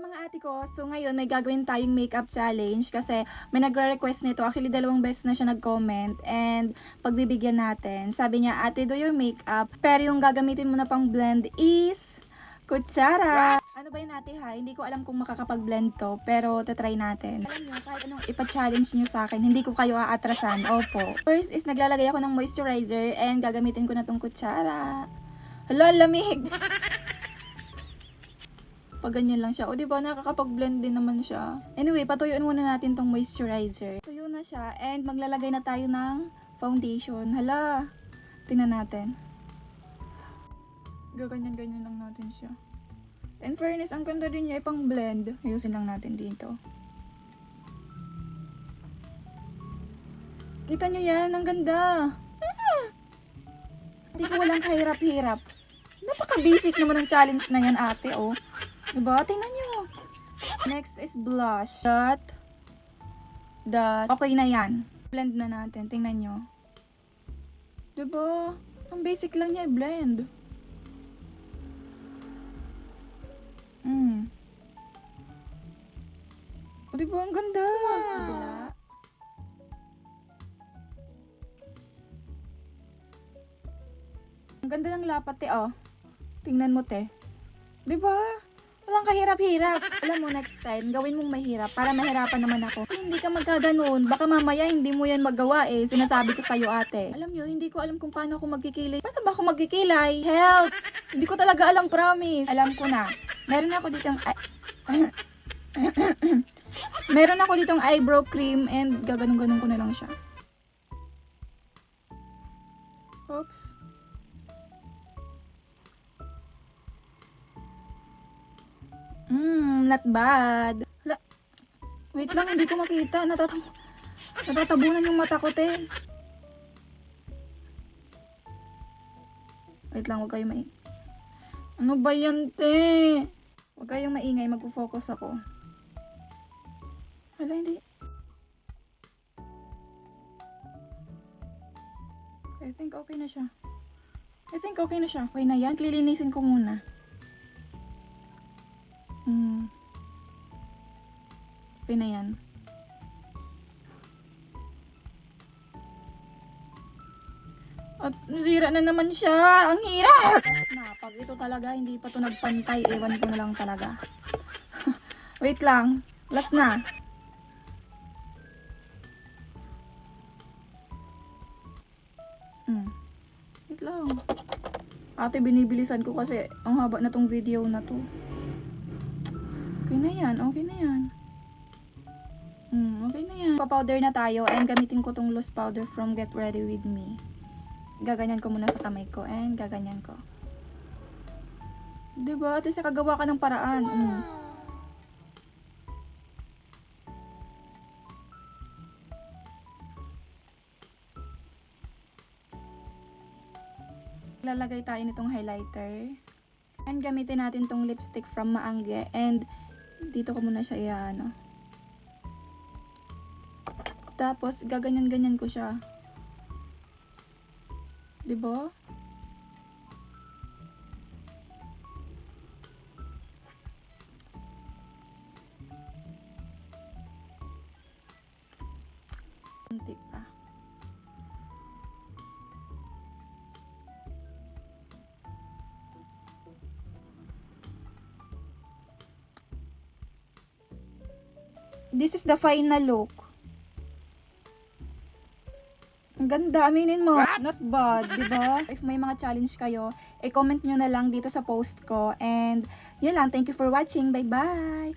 mga ate ko, so ngayon may gagawin tayong makeup challenge kasi may nagre-request nito. Actually, 2 beses na siya nag-comment and pagbibigyan natin. Sabi niya, ate, do your makeup. Pero yung gagamitin mo na pang blend is kutsara. Ano ba yun ate ha? Hindi ko alam kung makakapag-blend to, pero tatry natin. Alam niyo, kahit anong ipa-challenge niyo sa akin, hindi ko kayo aatrasan. Opo. First is naglalagay ako ng moisturizer and gagamitin ko na tong kutsara. Hala, lamig! Pag ganyan lang siya. O, diba, nakakapag-blend din naman siya. Anyway, patuyuin muna natin tong moisturizer. Tuyo na siya. And maglalagay na tayo ng foundation. Hala. Tingnan natin. Gaganyan-ganyan lang natin siya. In fairness, ang ganda din niya. Pang blend. Ayusin lang natin dito. Kita nyo yan? Ang ganda. Hindi ko walang kahirap-hirap. Napaka-basic naman ng challenge na yan, ate, oh. Diba? Tingnan nyo. Next is blush. Dot. Okay na yan. Blend na natin. Tingnan nyo. Diba? Ang basic lang niya i-blend. O, diba? Ang ganda. Diba? Ang ganda ng lapat, oh. Tingnan mo, te. Diba? Walang kahirap-hirap. Alam mo, next time, gawin mong mahirap para mahirapan naman ako. Hindi ka magkaganon. Baka mamaya hindi mo yan magawa eh. Sinasabi ko sa'yo, ate. Alam nyo, hindi ko alam kung paano ako magkikilay. Paano ba ako magkikilay? Help! Hindi ko talaga alam, promise. Alam ko na. Meron ako ditong... Meron ako ditong eyebrow cream and gaganon-ganon ko na lang siya. Oops. Not bad. Wait lang, hindi ko makita. Natatabunan yung mata ko, te. Wait lang, huwag kayong maingay. Ano ba yan, te? Huwag kayong maingay, magpo-focus ako. Hala, hindi. I think okay na siya. Okay na yan. Lilinisin ko muna. Okay na yan. At zira na naman siya. Ang hirap! Na, pag ito talaga hindi pa to nagpantay, ewan ko na lang talaga. Wait lang. Last na. Wait lang. Ate, binibilisan ko kasi ang haba na tong video na to. Okay na yan. Okay na yan. Pa-powder na tayo and gamitin ko tong loose powder from Get Ready With Me. Gaganyan ko muna sa kamay ko and gaganyan ko. Diba? At least kagawa ka ng paraan. Lalagay tayo nitong highlighter. And gamitin natin tong lipstick from Maangge. And dito ko muna siya i-ano. Tapos, gaganyan-ganyan ko siya. Diba? Kunti pa. This is the final look. Ang ganda, aminin mo. Not bad, diba? If may mga challenge kayo, i-comment nyo na lang dito sa post ko. And, yun lang. Thank you for watching. Bye-bye!